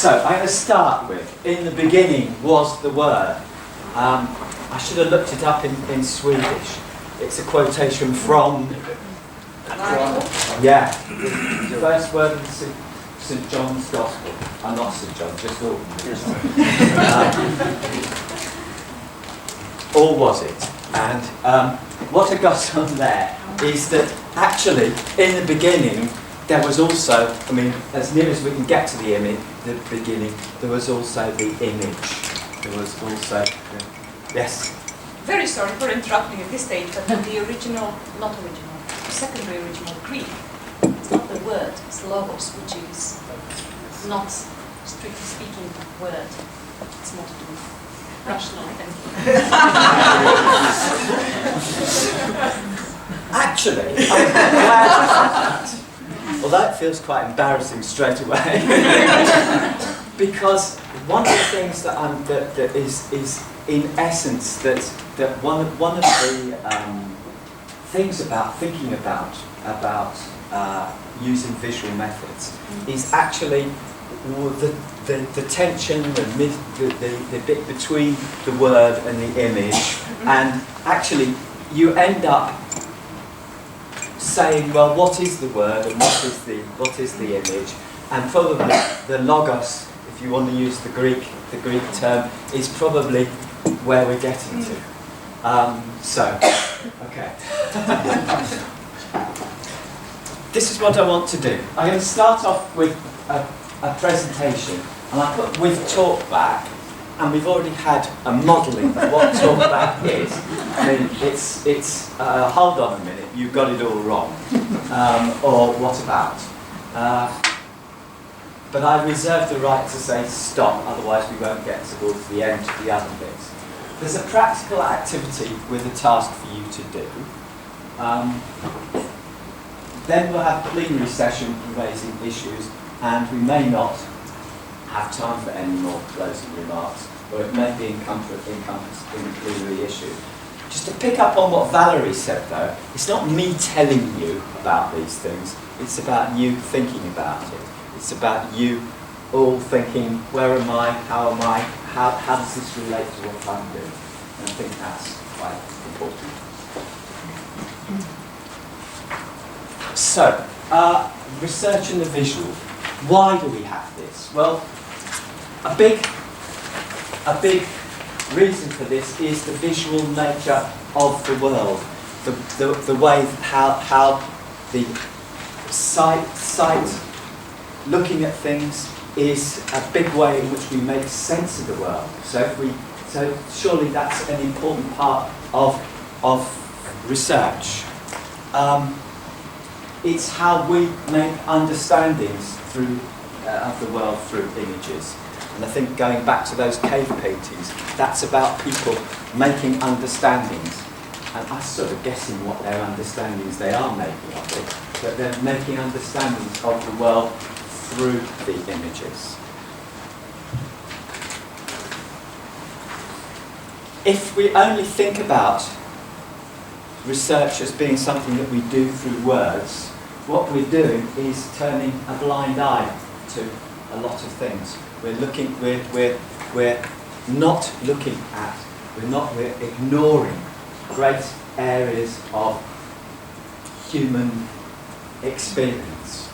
So I'm going to start with, in the beginning was the word. I should have looked it up in Swedish. It's a quotation from, yeah, the first word of St. John's Gospel. Not St. John, just all. Or was it? And what I got on there is that actually, in the beginning, there was also, I mean, as near as we can get to the beginning, there was also the image. There was also, yes? Very sorry for interrupting at this stage, but the original, the secondary original Greek, it's not the word, it's logos, which is not, strictly speaking, a word. It's not rational thinking. Actually, I'm glad. Although it feels quite embarrassing straight away, because one of the things that is in essence that one of the things about thinking about using visual methods is actually the tension, the bit between the word and the image, and actually you end up saying, well, what is the word and what is the image? And probably the logos, if you want to use the Greek term, is probably where we're getting to. Okay. This is what I want to do. I'm going to start off with a presentation, and I put with talkback, and we've already had a modelling of what talkback is. I mean, it's hold on a minute, you got it all wrong, or what about? But I reserve the right to say stop, otherwise we won't get towards the end of the other bits. There's a practical activity with a task for you to do. Then we'll have a plenary session raising issues, and we may not have time for any more closing remarks, or it may be encompassed in the plenary issue. Just to pick up on what Valerie said though, it's not me telling you about these things, it's about you thinking about it. It's about you all thinking, where am I, how am I, how does this relate to what I'm doing? And I think that's quite important. So, research and the visual. Why do we have this? Well, a big reason for this is the visual nature of the world, the way how the sight looking at things is a big way in which we make sense of the world. So surely that's an important part of research. It's how we make understandings of the world through images. And I think going back to those cave paintings, that's about people making understandings. And I'm sort of guessing what their understandings they are making of it, but they're making understandings of the world through the images. If we only think about research as being something that we do through words, what we're doing is turning a blind eye to a lot of things. We're not looking at, we're ignoring great areas of human experience.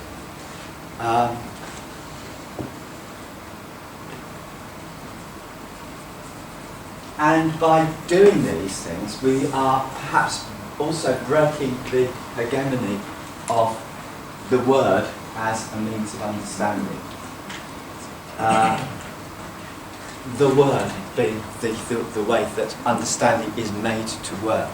And by doing these things, we are perhaps also breaking the hegemony of the word as a means of understanding. The word being the way that understanding is made to work.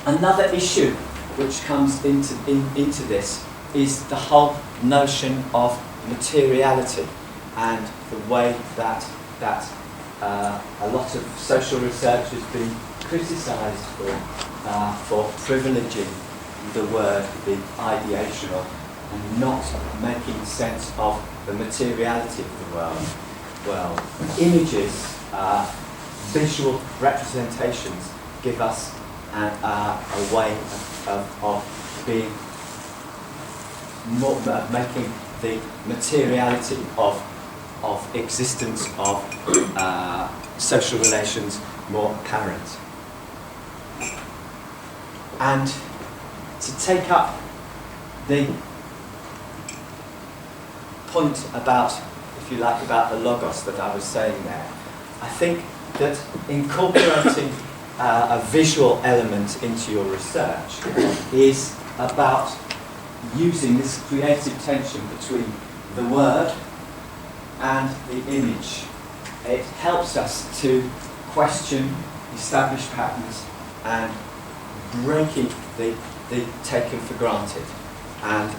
Another issue which comes into this is the whole notion of materiality and the way that a lot of social research has been criticised for privileging the word, the ideational, and not making sense of the materiality of the world. Images, visual representations give us a way of being making the materiality of existence of social relations more apparent. And to take up the point about, if you like, about the logos that I was saying there, I think that incorporating a visual element into your research is about using this creative tension between the word and the image. It helps us to question established patterns and breaking the taken for granted. And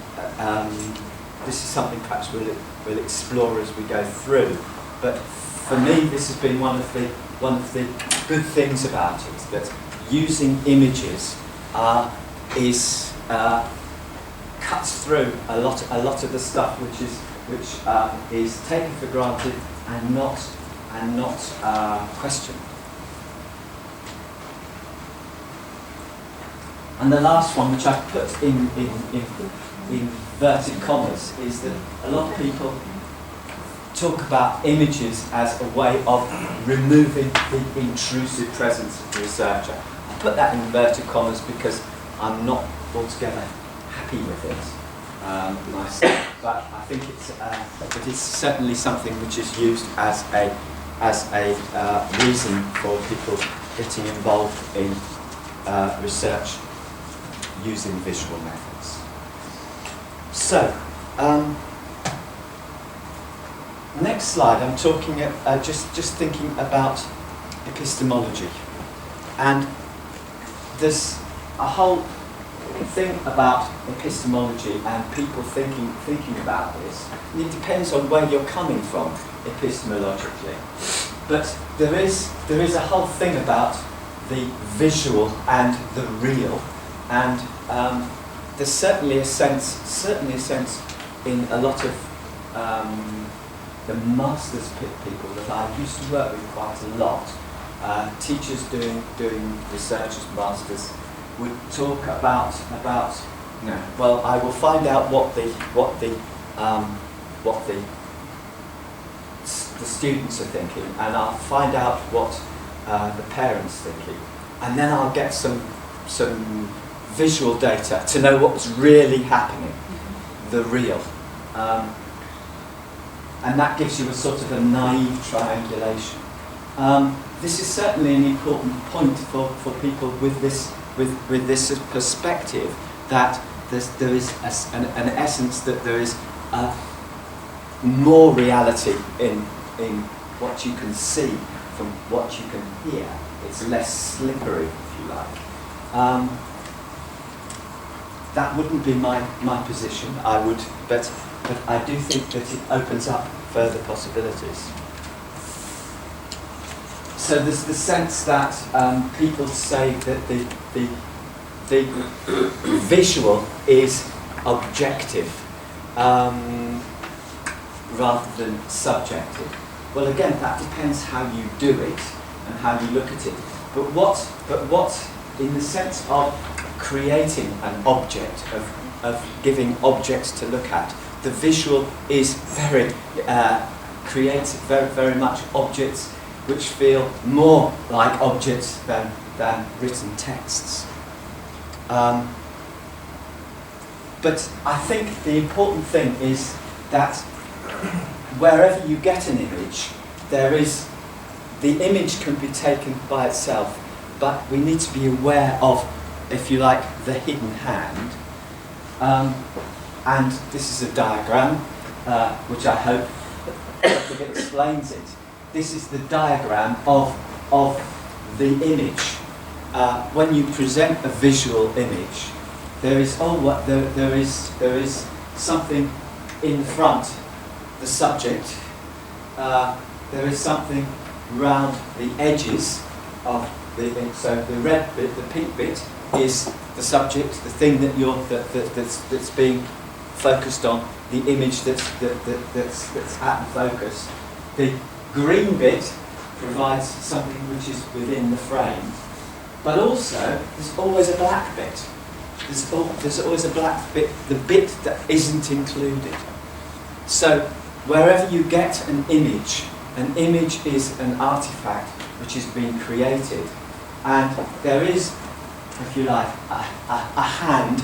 this is something perhaps we'll explore as we go through. But for me, this has been one of the good things about it, that using images cuts through a lot of the stuff which is taken for granted and not questioned. And the last one, which I've put in inverted commas, is that a lot of people talk about images as a way of removing the intrusive presence of the researcher. I put that in inverted commas because I'm not altogether happy with it myself, but I think it's certainly something which is used as a reason for people getting involved in research using visual methods. So, next slide, I'm talking just thinking about epistemology, and there's a whole thing about epistemology and people thinking about this. And it depends on where you're coming from epistemologically, but there is a whole thing about the visual and the real, and there's certainly a sense in a lot of the masters people that I used to work with quite a lot, teachers doing research as masters, would talk about well, I will find out what the students are thinking, and I'll find out what the parents are thinking, and then I'll get some visual data to know what's really happening, the real. And that gives you a sort of a naive triangulation. This is certainly an important point for people with this perspective, that there is an essence that there is more reality in what you can see from what you can hear. It's less slippery, if you like. That wouldn't be my position. But I do think that it opens up further possibilities. So there's the sense that people say that the visual is objective rather than subjective. Well, again, that depends how you do it and how you look at it. But what in the sense of creating an object, of giving objects to look at, the visual is very creates very much objects which feel more like objects than written texts. But I think the important thing is that wherever you get an image, the image can be taken by itself, but we need to be aware of, if you like, the hidden hand. And this is a diagram, which I hope explains it. This is the diagram of the image. When you present a visual image, there is something in front, the subject. There is something round the edges of the image. So the red bit, the pink bit, is the subject, the thing that's being focused on, the image that's at the focus. The green bit provides something which is within the frame, but also there's always a black bit. there's always a black bit, the bit that isn't included. So wherever you get an image is an artifact which is being created, and there is, if you like, a hand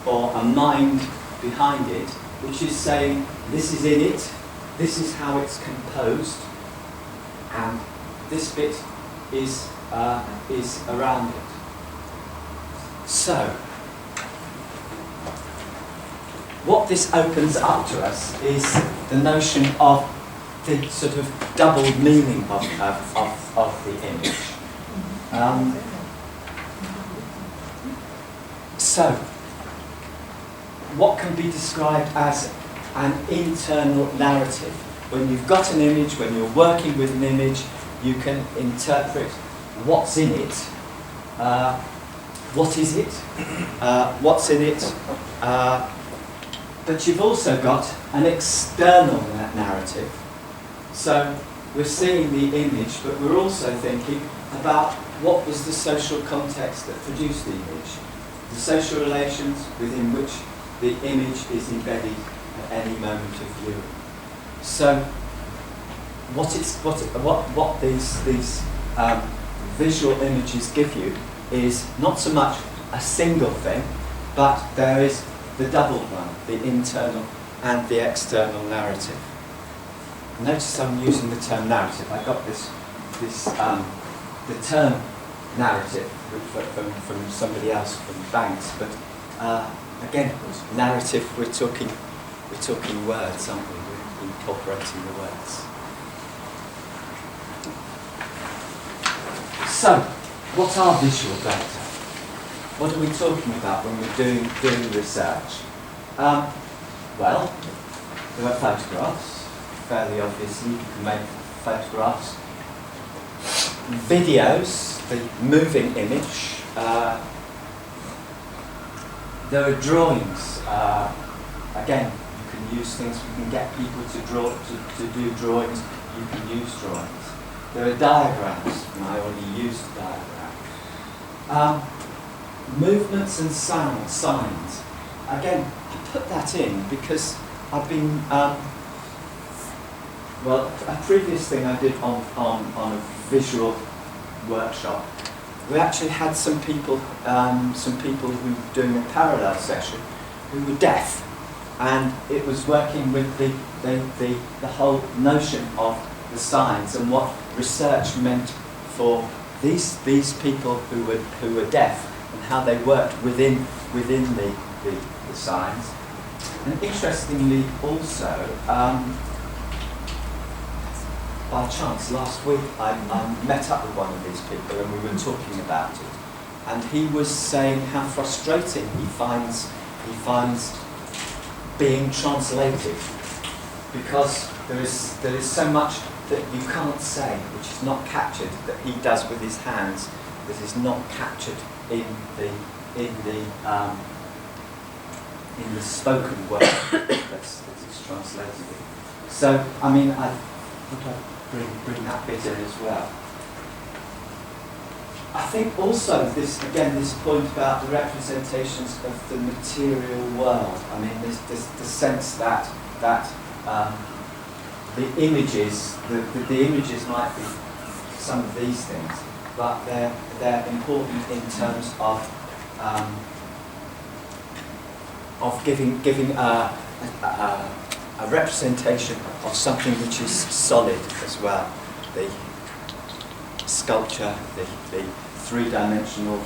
or a mind behind it, which is saying this is in it, this is how it's composed, and this bit is around it. So, what this opens up to us is the notion of the sort of doubled meaning of the image. So, what can be described as an internal narrative? When you've got an image, when you're working with an image, you can interpret what's in it, what is it, what's in it, but you've also got an external narrative. So we're seeing the image, but we're also thinking about what was the social context that produced the image, the social relations within which the image is embedded at any moment of viewing. So what these visual images give you is not so much a single thing, but there is the double one, the internal and the external narrative. Notice I'm using the term narrative. I got the term narrative from somebody else, from Banks, but again, narrative, we're talking words, aren't we? We're incorporating the words. So, what are visual data? What are we talking about when we're doing research? Well, there are photographs. Fairly obviously, you can make photographs. Videos, the moving image. There are drawings. Again, you can use things. You can get people to do drawings. You can use drawings. There are diagrams, and I already used diagrams. Movements and signs. Again, I put that in because I've been, well, a previous thing I did on a visual workshop, we actually had some people who were doing a parallel session who were deaf, and it was working with the whole notion of the signs and what research meant for these people who were deaf, and how they worked within the signs. And interestingly also, by chance last week I met up with one of these people and we were talking about it, and he was saying how frustrating he finds being translated, because there is so much that you can't say, which is not captured, that he does with his hands, that is not captured in the spoken word that's translated. So, I mean, I thought I'd bring that bit in as well. I think also this point about the representations of the material world. I mean, the sense that the images might be some of these things, but they're important in terms of giving a representation of something which is solid as well. The sculpture, the three-dimensional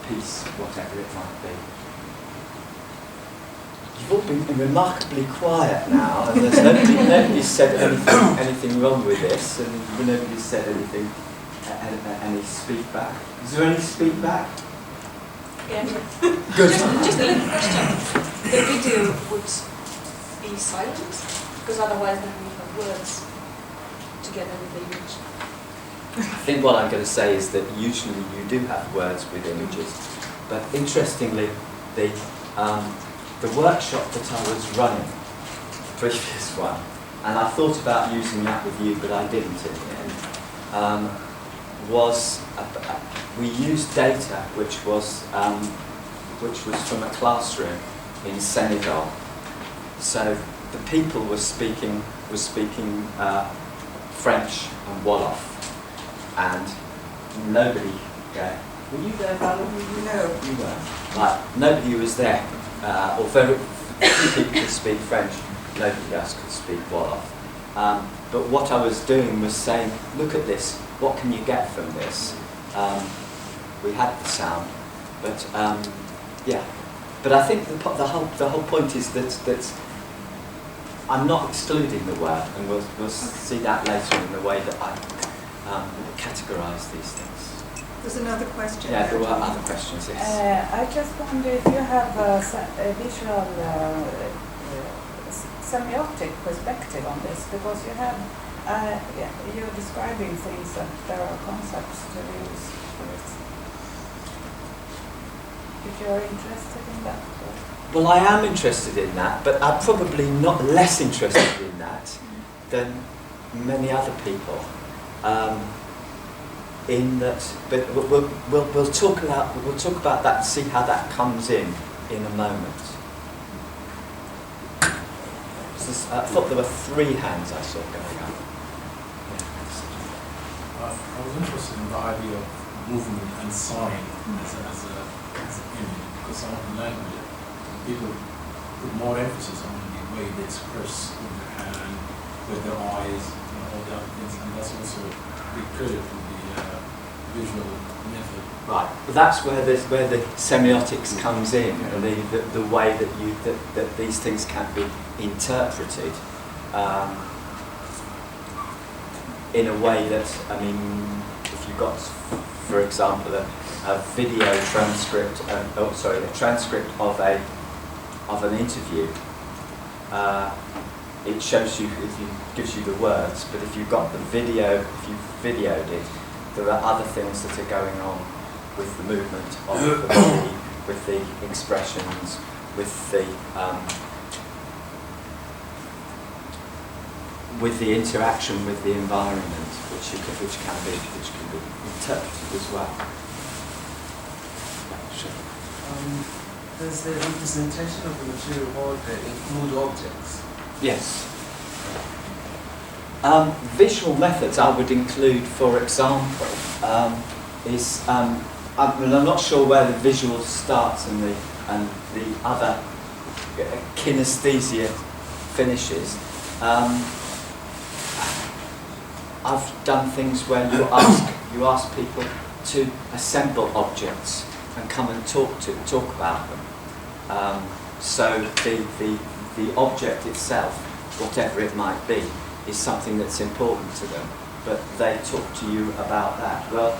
piece, whatever it might be. You've all been remarkably quiet now, and there's nobody's said anything wrong with this, and nobody's said anything, any feedback. Is there any feedback? Yeah. Good. Just a little question. The video would be silent, because otherwise then we have words together with the image. I think what I'm going to say is that usually you do have words with images, but interestingly, the workshop that I was running, the previous one, and I thought about using that with you, but I didn't in the end, was we used data which was which was from a classroom in Senegal. So the people were speaking French and Wolof, and nobody. Were you there, Valerie? No. You were. Nobody was there, or very few people could speak French. Nobody else could speak Wolof. But what I was doing was saying, look at this. What can you get from this? We had the sound, but yeah. But I think the whole point is that I'm not excluding the word, and we'll see that later in the way that I categorise these things. There's another question. Yeah, there were other questions. Yes. I just wonder if you have a visual semiotic perspective on this, because you have you're describing things that there are concepts to use for it. If you're interested in that. Well, I am interested in that, but I'm probably not less interested in that than many other people. In that, but we'll talk about that and see how that comes in a moment. I thought there were 3 hands I saw going up. I was interested in the idea of movement and sign as an image, because some of the language people put more emphasis on the way they express with their hand, with their eyes, and all the other things, and that's also big credit to the visual method. Right, but that's where the semiotics comes in, and the way that these things can be interpreted in a way that, I mean, if you've got, for example, a video transcript, a transcript of an interview. It shows you, gives you the words, but if you've got the video, if you've videoed it, there are other things that are going on with the movement of the body, with the expressions, with the interaction with the environment, which can be interpreted as well. Sure. Does the representation of the material world include objects? Yes. Visual methods I would include, for example, I'm not sure where the visual starts and the other kinesthesia finishes. I've done things where you ask people to assemble objects and come and talk about them. So the object itself, whatever it might be, is something that's important to them, but they talk to you about that. Well,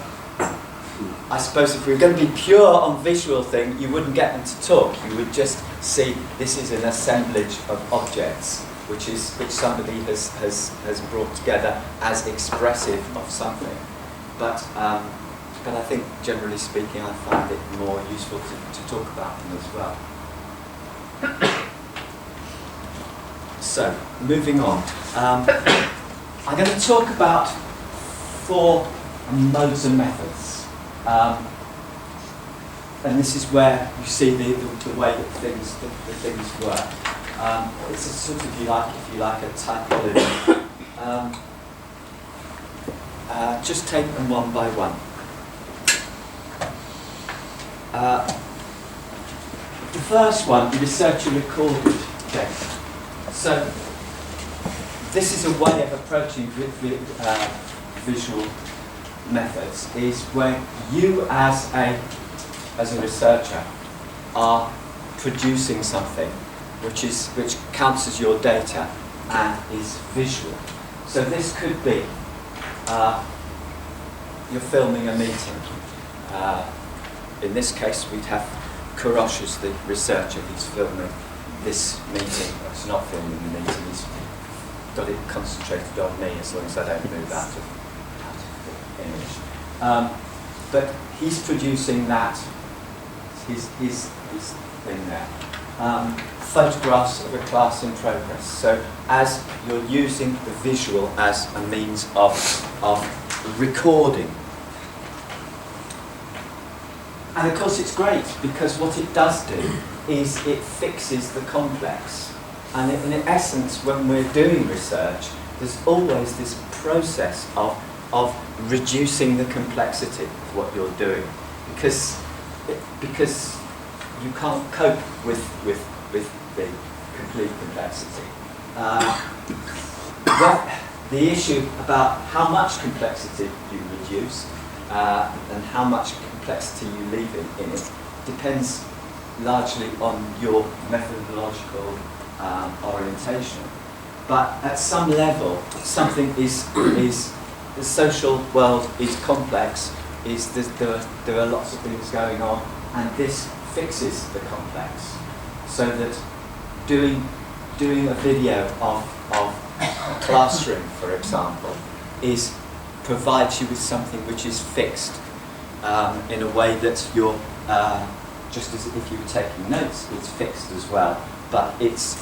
I suppose if we were going to be pure on visual thing, you wouldn't get them to talk. You would just see this is an assemblage of objects, which somebody has brought together as expressive of something. But I think, generally speaking, I find it more useful to talk about them as well. So, moving on. I'm going to talk about 4 modes and methods. And this is where you see the way that things work. It's a sort of, if you like, a typology. Just take them one by one. The first one, the researcher recorded data. So this is a way of approaching visual methods, is where you as a researcher are producing something which counts as your data and is visual. So this could be you're filming a meeting. In this case, we'd have Kurosh as the researcher. He's filming this meeting. He's not filming the meeting. He's got it concentrated on me, as long as I don't move out of the image. But he's producing that. His thing there. Photographs of a class in progress. So as you're using the visual as a means of recording. And of course it's great, because what it does do is it fixes the complex. And in essence, when we're doing research, there's always this process of reducing the complexity of what you're doing, because you can't cope with the complete complexity. The issue about how much complexity you reduce and how much complexity you leave in it depends largely on your methodological orientation. But at some level, something is the social world is complex. There are lots of things going on, and this fixes the complex, so that doing a video of a classroom, for example, provides you with something which is fixed in a way that you're just as if you were taking notes. It's fixed as well, but it's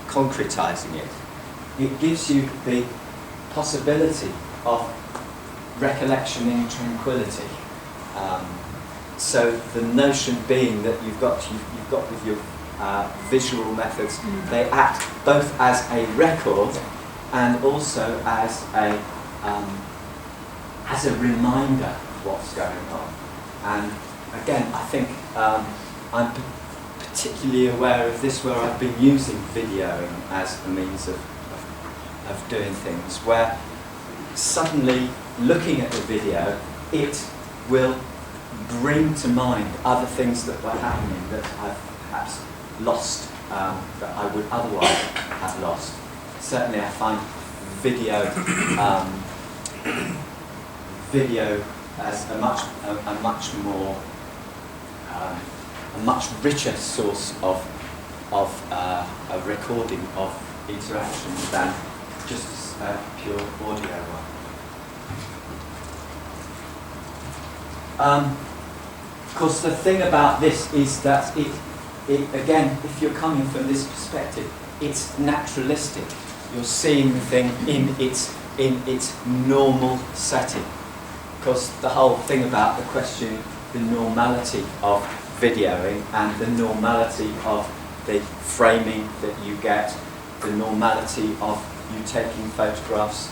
concretizing it. It gives you the possibility of recollection in tranquility. So the notion being that you've got with your visual methods, they act both as a record and also as a reminder of what's going on. And again, I think I'm particularly aware of this where I've been using videoing as a means of doing things, where suddenly looking at the video, it will bring to mind other things that were happening that I've perhaps lost, that I would otherwise have lost. Certainly I find video as a much richer source of a recording of interactions than just a pure audio one. Of course, the thing about this is that it again, if you're coming from this perspective, it's naturalistic. You're seeing the thing in its normal setting. Of course, the whole thing about the question, the normality of videoing and the normality of the framing that you get, the normality of you taking photographs,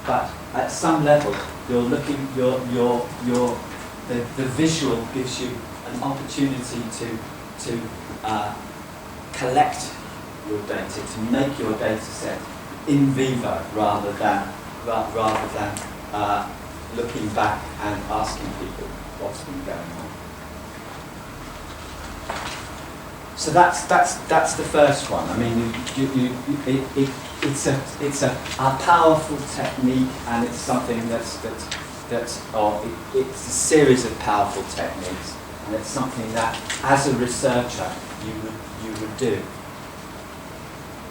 but at some level, the visual gives you an opportunity to collect your data, to make your data set in vivo rather than looking back and asking people what's been going on. So that's the first one. I mean, it's a powerful technique, and it's something it's a series of powerful techniques, and it's something that, as a researcher, you would do,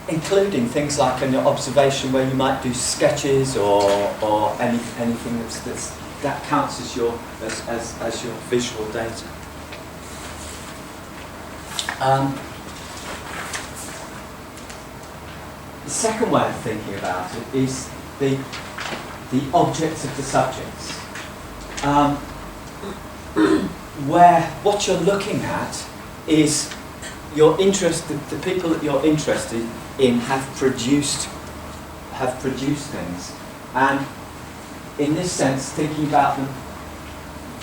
including things like an observation where you might do sketches or anything that counts as your visual data. The second way of thinking about it is the objects of the subjects, where what you're looking at is the people that you're interested in have produced things, and in this sense, thinking about them,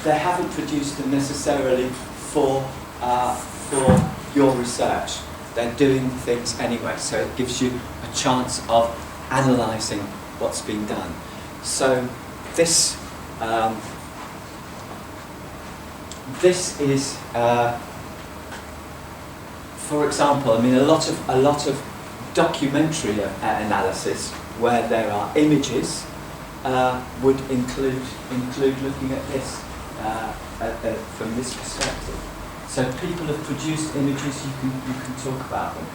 they haven't produced them necessarily for your research. They're doing things anyway, so it gives you a chance of analysing what's been done. So this is, for example, I mean, a lot of documentary analysis where there are images would include looking at this from this perspective. So people have produced images, you can talk about them.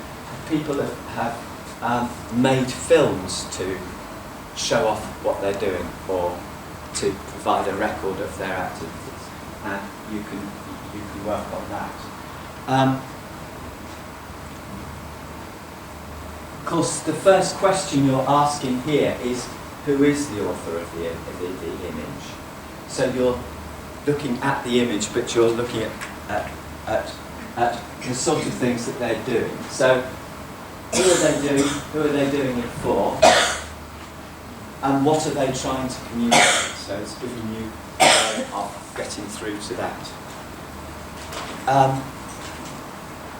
People have made films to show off what they're doing or to provide a record of their activities, and you can work on that. Of course, the first question you're asking here is, who is the author of the image? So you're looking at the image, but you're looking at the sort of things that they're doing. So, who are they doing? Who are they doing it for? And what are they trying to communicate? So it's giving you a way of getting through to that.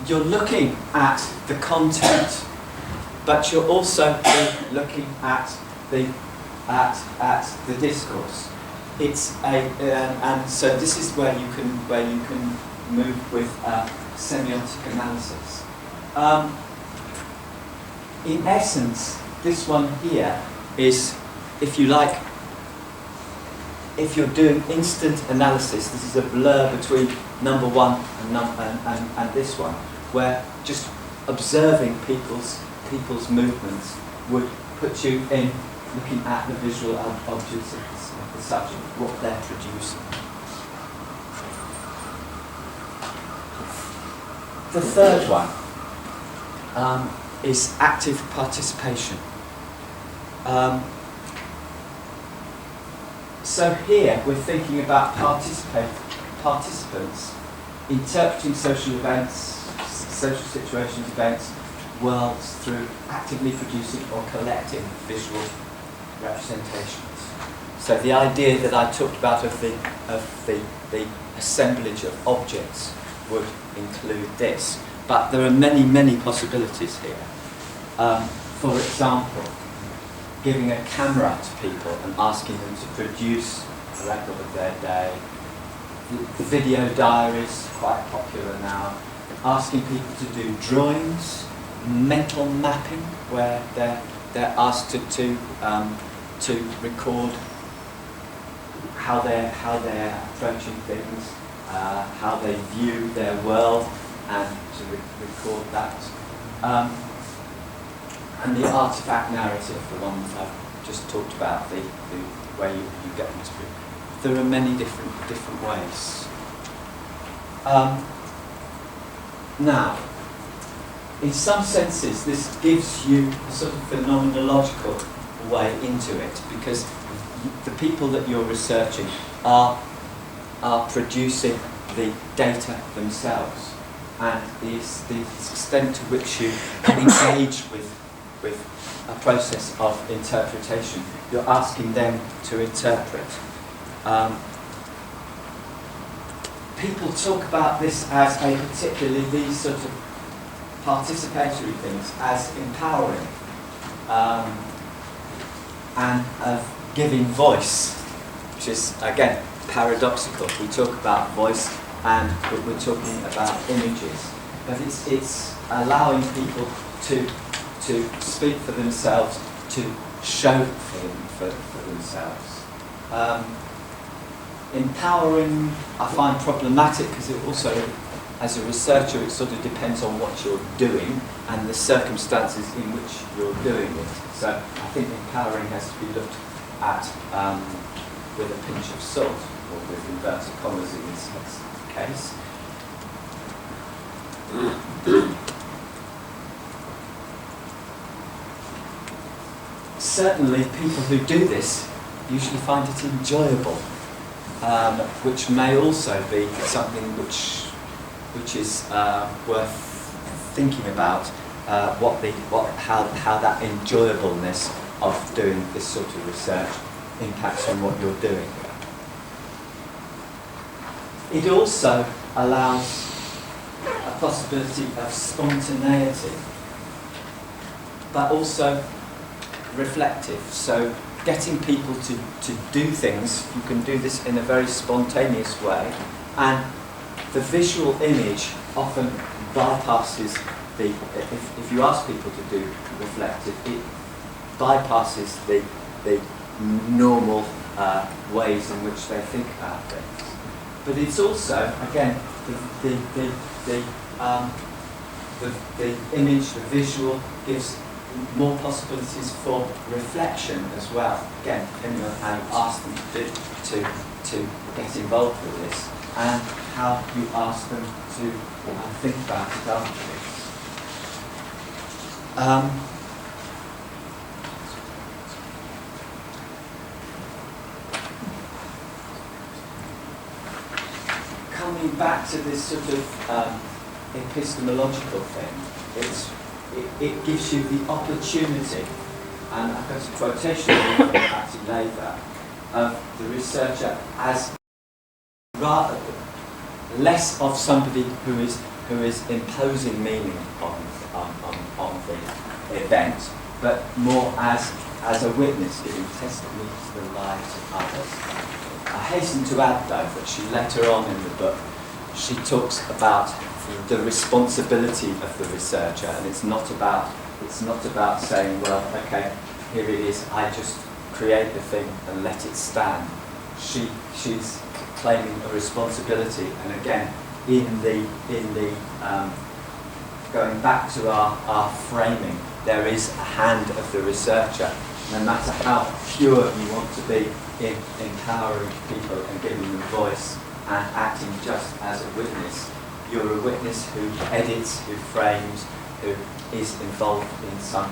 You're looking at the content, but you're also looking at the discourse. It's and so this is where you can move with semiotic analysis. In essence, this one here is, if you like, if you're doing instant analysis, this is a blur between number one and this one, where just observing people's movements would put you in looking at the visual objects of the subject, what they're producing. The third one is active participation. So here we're thinking about participants interpreting social events, social situations, events, worlds through actively producing or collecting visual representations. So the idea that I talked about of the assemblage of objects would include this, but there are many possibilities here. For example, giving a camera to people and asking them to produce a record of their day. The video diaries, quite popular now. Asking people to do drawings, mental mapping, where they're asked to record how they're approaching things, how they view their world, and to record that. And the artifact narrative, the one that I've just talked about, the way you get them to. There are many different ways. Now, in some senses, this gives you a sort of phenomenological way into it, because the people that you're researching are producing the data themselves, and the extent to which you engage with a process of interpretation. You're asking them to interpret. People talk about this as particularly these sort of participatory things as empowering and giving voice, which is again paradoxical. We talk about voice and we're talking about images, but it's allowing people to speak for themselves, to show for themselves. Empowering I find problematic because it also, as a researcher, it sort of depends on what you're doing and the circumstances in which you're doing it. So I think empowering has to be looked at with a pinch of salt, or with inverted commas in this case. Certainly people who do this usually find it enjoyable, which may also be something which is worth thinking about, how that enjoyableness of doing this sort of research impacts on what you're doing. It also allows a possibility of spontaneity, but also reflective. So getting people to do things, you can do this in a very spontaneous way, and the visual image often bypasses if you ask people to do reflective, it bypasses the normal ways in which they think about things. But it's also, again, the image, the visual, gives more possibilities for reflection as well. Again, depending on how you ask them to get involved with this, and how you ask them to think about it afterwards. coming back to this sort of epistemological thing, it gives you the opportunity, and I've got a quotation here from Patty Laver, of the researcher as rather less of somebody who is imposing meaning on the event, but more as a witness giving testimony to the lives of others. I hasten to add, though, that she later on in the book, she talks about the responsibility of the researcher, and it's not about saying, well, okay, here it is, I just create the thing and let it stand. She's claiming a responsibility, and again, in the going back to our framing, there is a hand of the researcher. No matter how pure you want to be in empowering people and giving them voice and acting just as a witness, you're a witness who edits, who frames, who is involved in some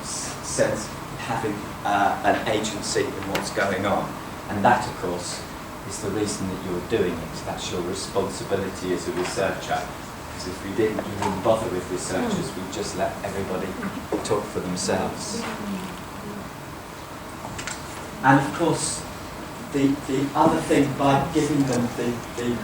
sense having an agency in what's going on. And that, of course, is the reason that you're doing it. That's your responsibility as a researcher. Because if we wouldn't bother with researchers, we'd just let everybody talk for themselves. And of course, the other thing, by giving them the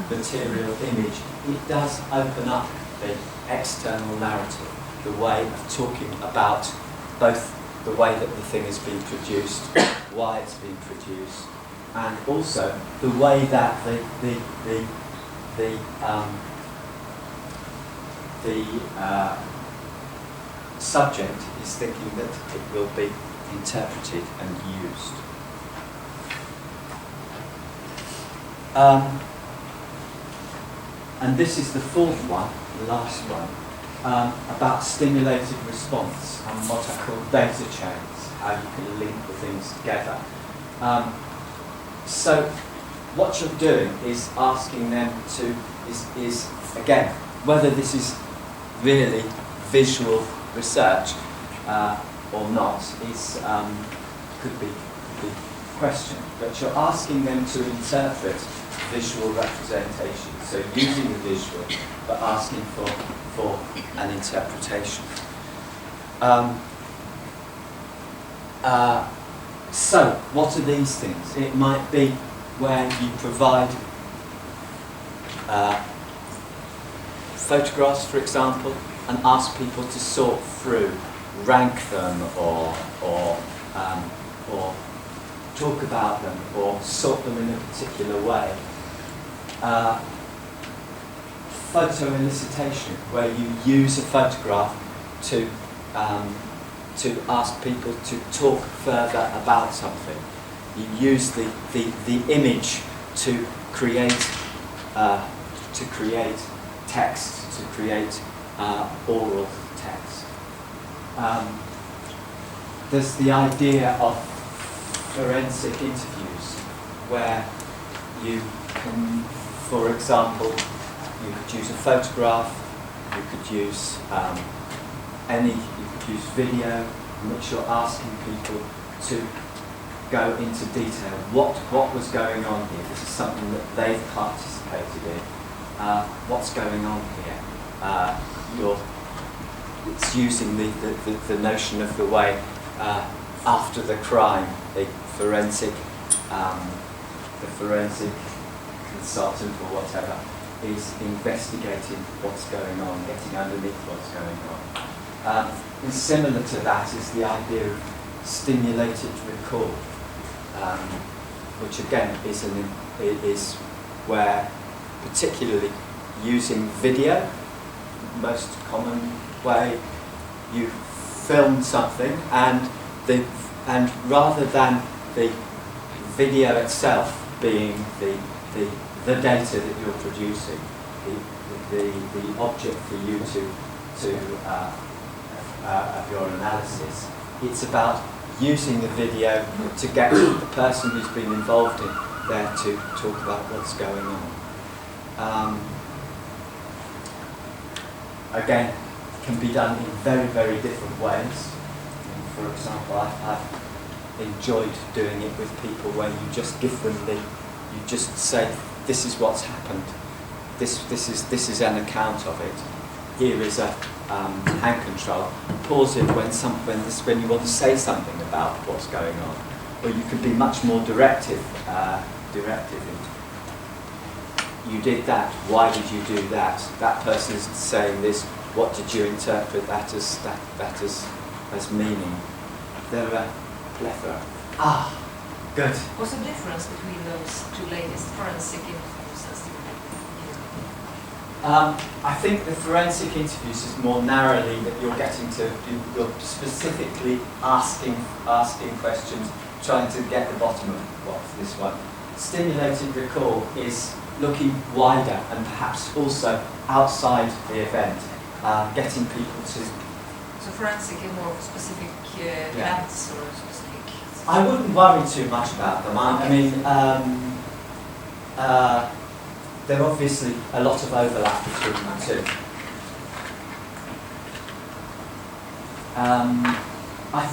material image, it does open up the external narrative, the way of talking about both the way that the thing is being produced, why it's being produced, and also the way that the subject is thinking that it will be interpreted and used. And this is the fourth one, the last one, about stimulated response and what I call data chains, how you can link the things together. So what you're doing is asking them to, is again, whether this is really visual research or not is could be questioned. But you're asking them to interpret visual representation, so using the visual, but asking for an interpretation. So, what are these things? It might be where you provide photographs, for example, and ask people to sort through, rank them, or talk about them, or sort them in a particular way. Photo elicitation, where you use a photograph to ask people to talk further about something. You use the image to create text, to create oral text. There's the idea of forensic interviews, where you can, for example, you could use a photograph, you could use you could use video, in which you're asking people to go into detail. What was going on here? This is something that they've participated in. What's going on here? It's using the notion of the way after the crime, the forensic consultant or whatever is investigating what's going on, getting underneath what's going on. And similar to that is the idea of stimulated recall, which again is where, particularly using video, most common way, you film something and rather than the video itself being the data that you're producing, the object for you of your analysis, it's about using the video to get the person who's been involved in there to talk about what's going on. Again, can be done in very, very different ways. For example, I've enjoyed doing it with people where you just give them you just say, this is what's happened, this is an account of it. Here is a hand control. Pause it when you want to say something about what's going on, or you could be much more directive. You did that. Why did you do that? That person is saying this. What did you interpret that as meaning? There are a plethora. Ah, good. What's the difference between those two latest, forensic interviews and I think the forensic interviews is more narrowly that you're getting to, you're specifically asking questions, trying to get the bottom of what's this one. Stimulated recall is looking wider and perhaps also outside the event, getting people to... So forensic is more specific events or specific... I wouldn't worry too much about them. I mean, there are obviously a lot of overlap between the two. I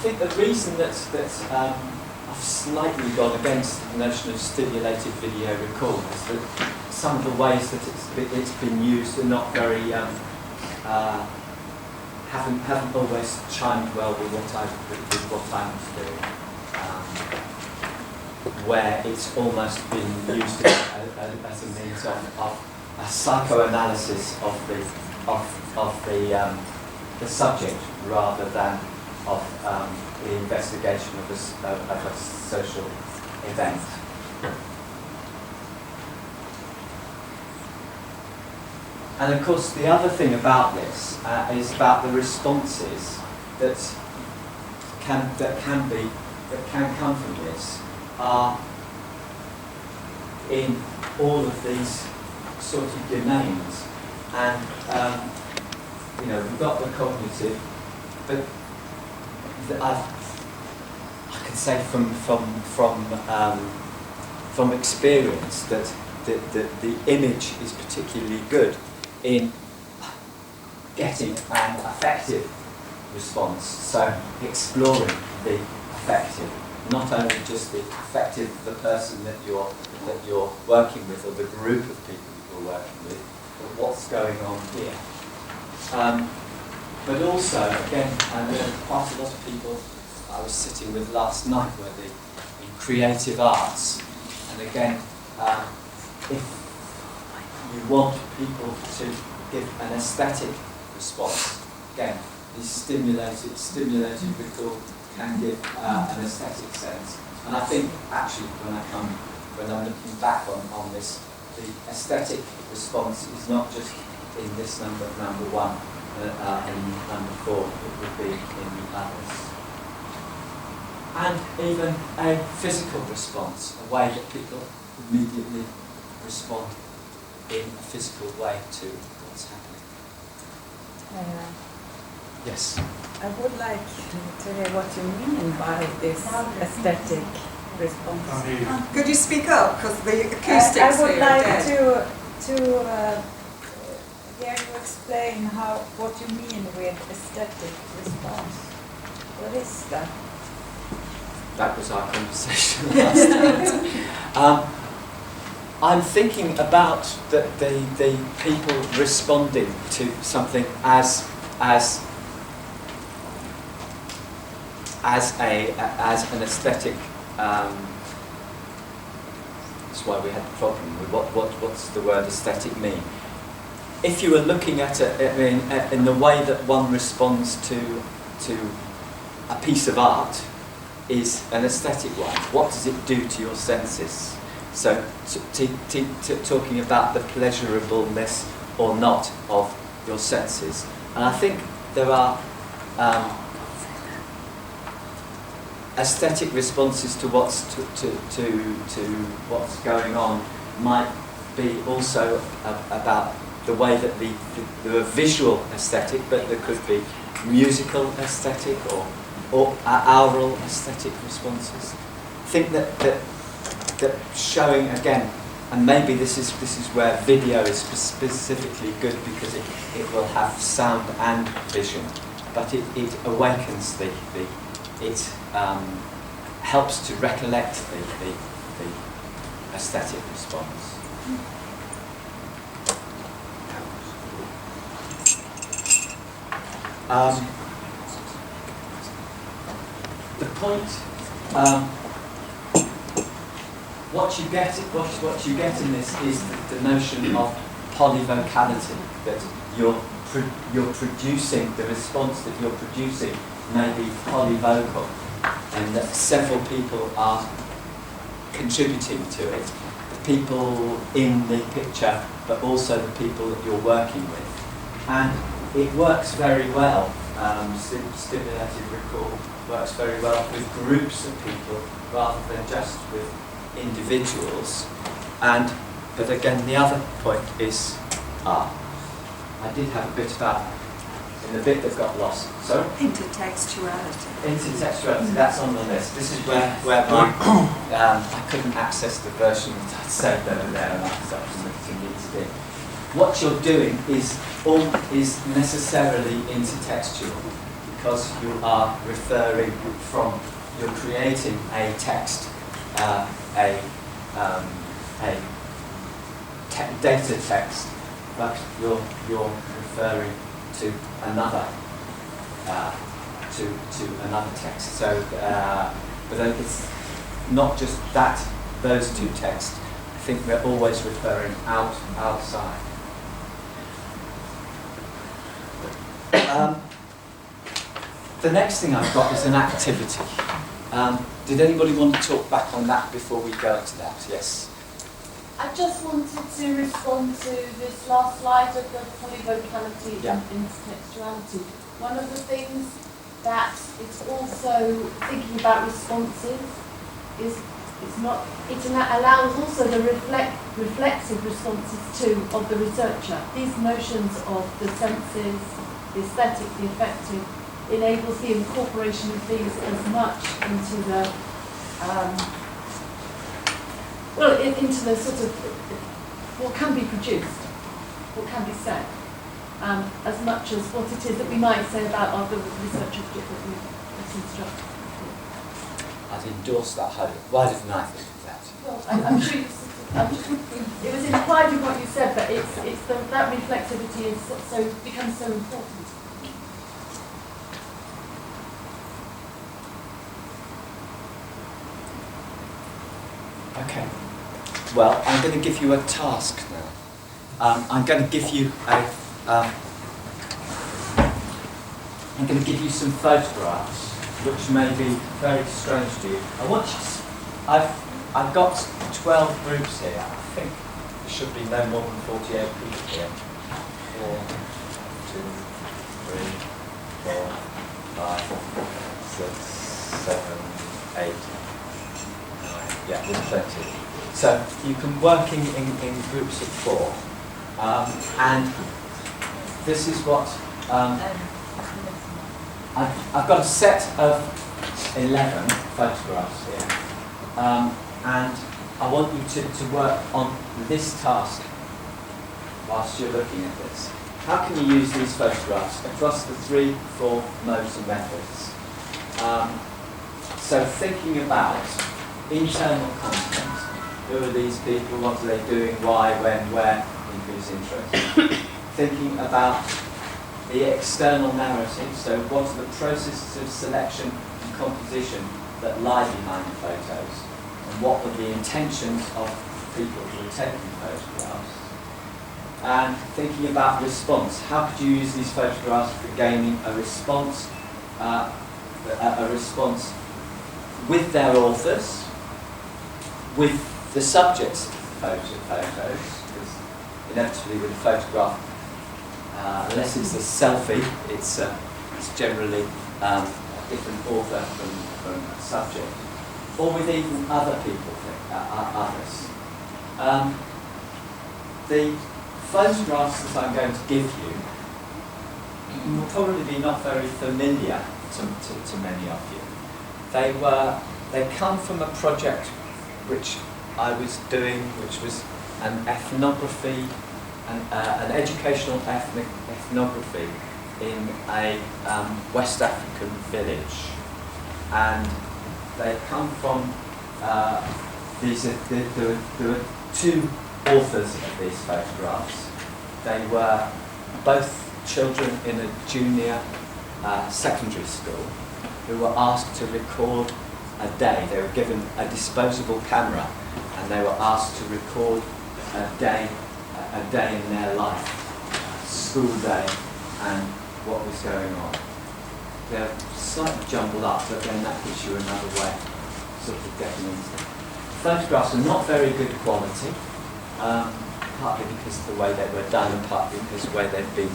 think the reason that I've slightly gone against the notion of stimulated video recall is that some of the ways that it's been used are not very haven't always chimed well with what I was doing. Where it's almost been used as a means of a psychoanalysis of the subject rather than of the investigation of a social event. And of course, the other thing about this is about the responses that can come from this are in all of these sort of domains, and we've got the cognitive, but I can say from experience that the image is particularly good in getting an affective response. So exploring the affective, not only just the affective of the person that you're working with or the group of people that you're working with, but what's going on here. But also, again, there are quite a lot of people I was sitting with last night were in creative arts, and again, if you want people to give an aesthetic response, again, these stimulated recall can give an aesthetic sense. And I think actually when I'm looking back on this, the aesthetic response is not just in this number one and number 4, it would be in the others. And even a physical response, a way that people immediately respond in a physical way to what's happening. Yes. I would like to hear what you mean by this aesthetic response. Could you speak up, because the acoustics here I would are like dead. to hear you explain what you mean with aesthetic response. What is that? That was our conversation last night. I'm thinking about the people responding to something as an aesthetic. That's why we had the problem with what's the word aesthetic mean. If you were looking at it, in the way that one responds to a piece of art, is an aesthetic one. What does it do to your senses? So, talking about the pleasurableness or not of your senses, and I think there are aesthetic responses to what's what's going on might be also about the way that there are visual aesthetic, but there could be musical aesthetic or aural aesthetic responses. I think that showing again, and maybe this is where video is specifically good because it will have sound and vision, but it awakens it helps to recollect the aesthetic response. The point, what you get in this is the notion of polyvocality, that you're producing, the response that you're producing may be polyvocal, and that several people are contributing to it. The people in the picture, but also the people that you're working with. And it works very well, stimulated recall works very well with groups of people rather than just with individuals. But again, the other point is, I did have a bit about, in the bit that got lost. So Intertextuality. Intertextuality, that's on the list. This is where my, I couldn't access the version that I'd saved over there, and I thought to need to do. What you're doing is necessarily intertextual, because you are referring from, you're creating a text, data text, but you're referring to another to another text. So, but then it's not just those two texts. I think we're always referring outside. The next thing I've got is an activity. Did anybody want to talk back on that before we go to that? Yes. I just wanted to respond to this last slide of the polyvocality and intertextuality. One of the things that it's also thinking about responses is it allows also the reflexive responses too of the researcher. These notions of the senses, the aesthetic, the affective, enables the incorporation of these as much into the into the sort of what can be produced, what can be said, as much as what it is that we might say about other research object that we've instructed. I'd endorse that wholly. Why didn't I think of that? Well, I'm sure it was implied in what you said, but that reflexivity is becomes so important. Okay. Well, I'm going to give you a task now. I'm going to give you I'm going to give you some photographs, which may be very strange to you. I want you to, I've got 12 groups here. I think there should be no more than 48 people here. 4, 2, 3, 4, 5, 6, 7, 8, 9. Yeah, there's plenty. So you can work in groups of 4. And this is what I've got a set of 11 photographs here, and I want you to work on this task whilst you're looking at this. How can you use these photographs across the 3, 4 modes and methods? So thinking about internal content. Who are these people? What are they doing? Why? When? Where? In whose interest? Thinking about the external narrative, so what are the processes of selection and composition that lie behind the photos, and what were the intentions of people who were taking photographs, and thinking about response. How could you use these photographs for gaining a response with their authors, with the subjects of the photos, because inevitably with a photograph, unless it's a selfie, it's generally a different author from a subject, or with even other people, others. The photographs that I'm going to give you will probably be not very familiar to many of you. They come from a project which I was doing, which was an ethnography, an educational ethnography in a West African village, and they come from there were 2 authors of these photographs. They were both children in a junior secondary school who were asked to record a day. They were given a disposable camera and they were asked to record a day in their life, a school day, and what was going on. They're slightly jumbled up, but then that gives you another way of sort of getting into it. Photographs are not very good quality, partly because of the way they were done and partly because of the way they've been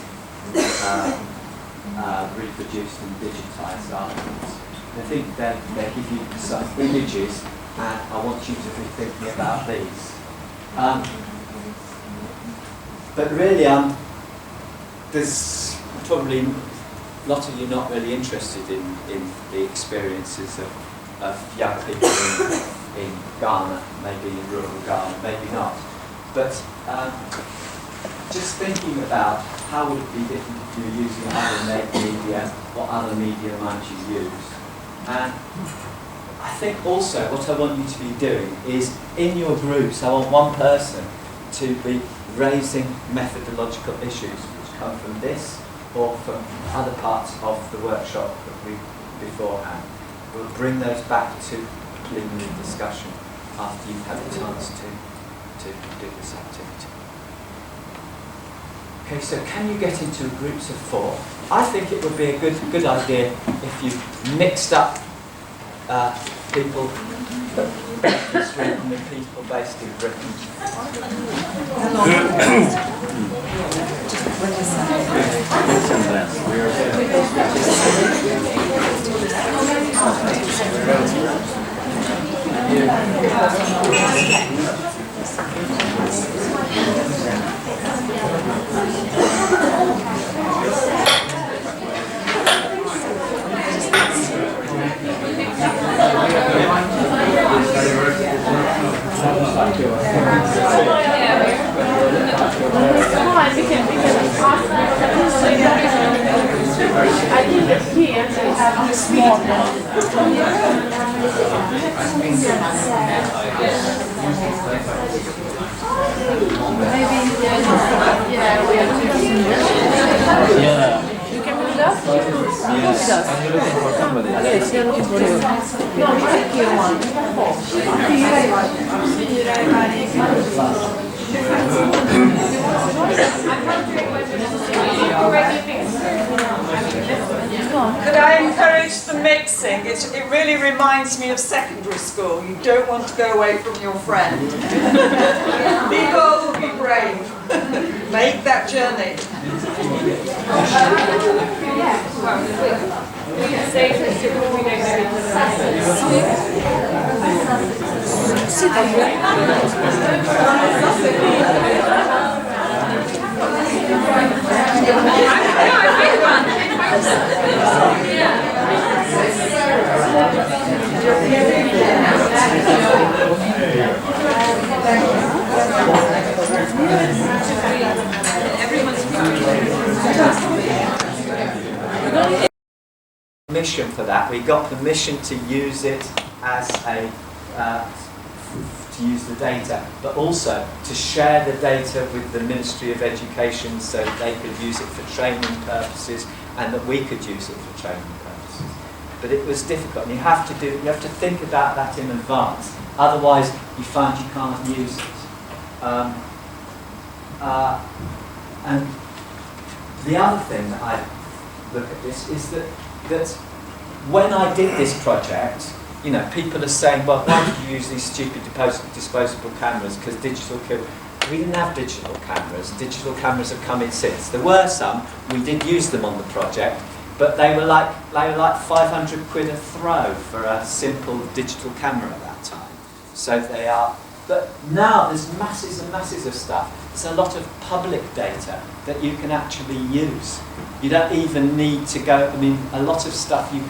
reproduced and digitised afterwards. I think they give you some images, and I want you to be thinking about these. But really, there's probably a lot of you not really interested in the experiences of young people in Ghana, maybe in rural Ghana, maybe not. But just thinking about how would it be different if you were using other media, what other media might you use? And I think also what I want you to be doing is, in your groups, I want one person to be raising methodological issues which come from this or from other parts of the workshop that we beforehand. We'll bring those back to preliminary discussion after you've had the chance to do this activity. Okay, so can you get into groups of 4? I think it would be a good idea if you mixed up people based in Sweden and people based in Britain. Could I encourage the mixing? It really reminds me of secondary school. You don't want to go away from your friend. Be bold, be brave. Make that journey. Permission for that. We got permission to use it as a to use the data, but also to share the data with the Ministry of Education so that they could use it for training purposes and that we could use it for training purposes. But it was difficult, and you have to think about that in advance. Otherwise, you find you can't use it. And the other thing that I look at this is that when I did this project, you know, people are saying, well, why did you use these stupid disposable cameras? Because digital killed. We didn't have digital cameras. Digital cameras have come in since. There were some. We did use them on the project, but they were like 500 quid a throw for a simple digital camera at that time. So they are. But now there's masses and masses of stuff. There's a lot of public data that you can actually use. You don't even need to go. I mean, a lot of stuff you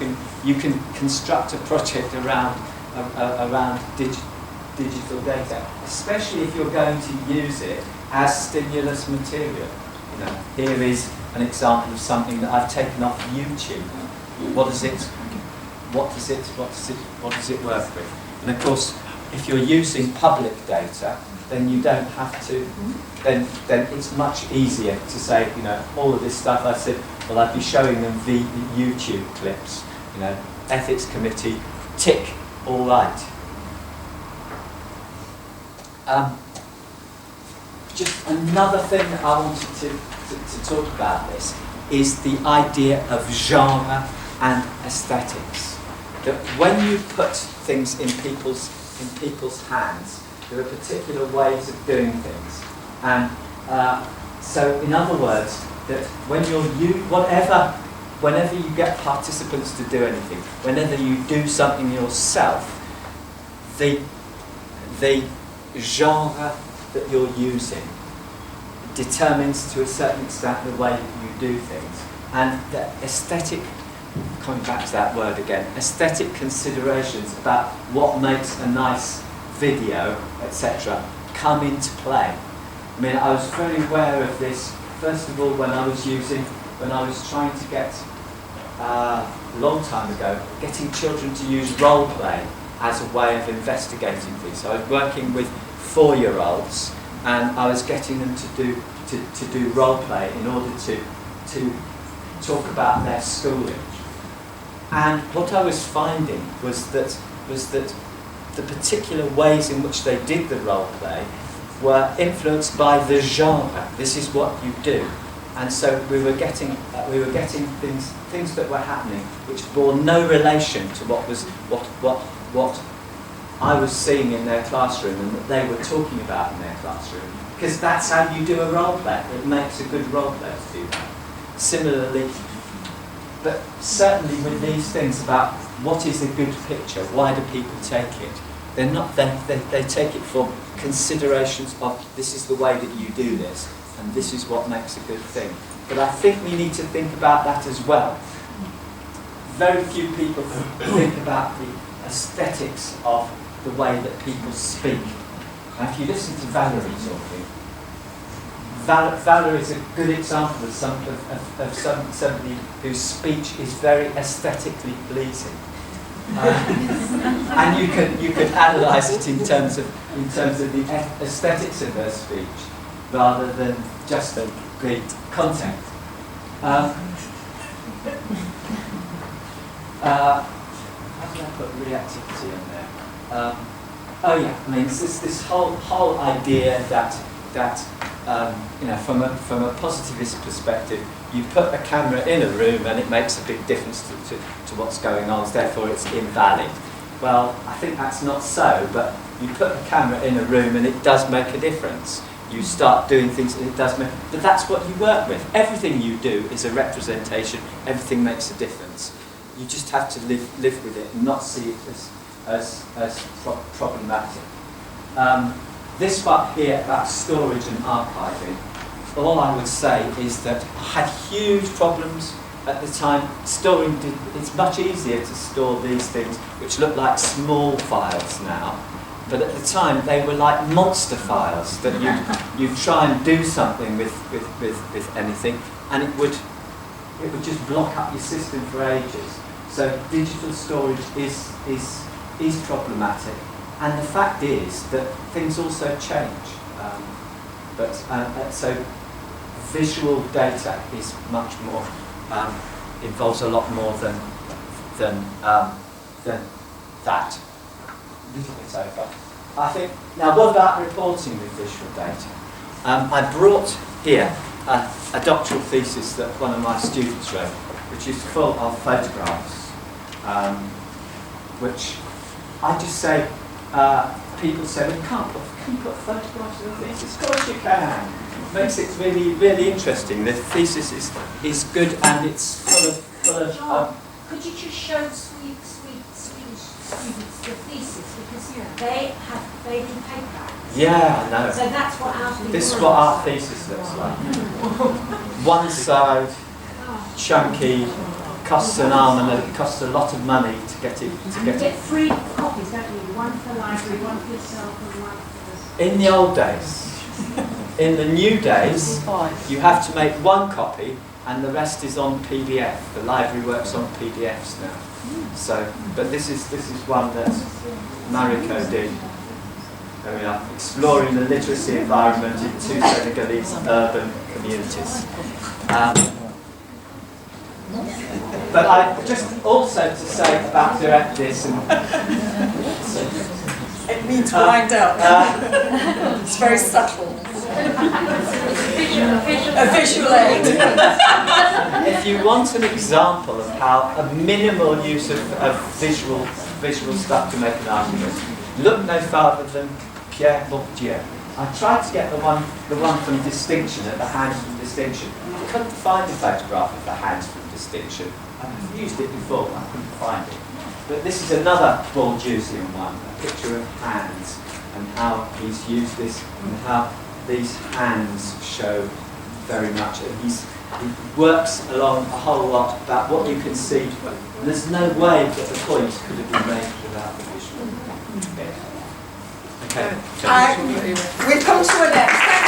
can construct a project around digital data, especially if you're going to use it as stimulus material. You know, here is an example of something that I've taken off YouTube. What does it work with? And of course, if you're using public data, then you don't have to. Then it's much easier to say, you know, all of this stuff. I said, well, I'd be showing them the YouTube clips. You know, ethics committee, tick, all right. Just another thing that I wanted to talk about this is the idea of genre and aesthetics. That when you put things in people's hands, there are particular ways of doing things. And so, in other words, that when whenever you get participants to do anything, whenever you do something yourself, the genre that you're using determines to a certain extent the way that you do things. And the aesthetic, coming back to that word again, aesthetic considerations about what makes a nice video, etc., come into play. I mean, I was very aware of this, first of all, when I was trying to get, a long time ago, getting children to use role play as a way of investigating things. So I was working with 4-year-olds, and I was getting them to do role play in order to talk about their schooling. And what I was finding was that the particular ways in which they did the role play were influenced by the genre. This is what you do. And so we were getting things that were happening which bore no relation to what I was seeing in their classroom and that they were talking about in their classroom. Because that's how you do a role play. It makes a good role play to do that. Similarly, but certainly with these things about what is a good picture, why do people take it? They're not. They take it for considerations of this is the way that you do this, and this is what makes a good thing. But I think we need to think about that as well. Very few people think about the aesthetics of the way that people speak. Now, if you listen to Valerie talking, Valerie is a good example of somebody whose speech is very aesthetically pleasing, and you could analyse it in terms of the aesthetics of her speech rather than just the content. How do I put reactivity in there? Oh yeah, I mean it's this whole idea that you know, from a positivist perspective, you put a camera in a room and it makes a big difference to what's going on, therefore it's invalid. Well, I think that's not so, but you put a camera in a room and it does make a difference. You start doing things and it does make, but that's what you work with. Everything you do is a representation, everything makes a difference. You just have to live with it and not see it as problematic. This part here about storage and archiving, all I would say is that I had huge problems at the time storing. It's much easier to store these things, which look like small files now, but at the time they were like monster files that you'd try and do something with anything, and it would just block up your system for ages. So digital storage is problematic. And the fact is that things also change. So visual data is much more, involves a lot more than that. A little bit over. I think, now what about reporting with visual data? I brought here a doctoral thesis that one of my students wrote, which is full of photographs, which I just say, people say, well, can you put photographs in the thesis? Of course you can. It makes it really, really interesting. The thesis is good and it's full of John, could you just show Swedish students the thesis, because they do paper. Yeah, I know. So that's what our thesis. This is what our thesis looks like. One side, chunky, costs an arm and it costs a lot of money to get it. You get 3 copies, don't you? One for the library, one for yourself, and one for the... In the old days. In the new days, you have to make 1 copy and the rest is on PDF. The library works on PDFs now. So, but this is one that Mariko did. There we are, exploring the literacy environment in 2 Senegalese urban communities. But I just also to say about this, and It means wind up. It's very subtle. A visual aid. if you want an example of how a minimal use of visual stuff to make an argument, look no farther than Pierre Bourdieu. I tried to get the one from Distinction, at the Hands from Distinction. I couldn't find a photograph of the Hands from Distinction. I've used it before, I couldn't find it. But this is another Bourdieusian one, a picture of hands, and how he's used this, and how these hands show very much. And he works along a whole lot about what you can see. There's no way that the point could have been made without the visual. Okay. We've come to an end.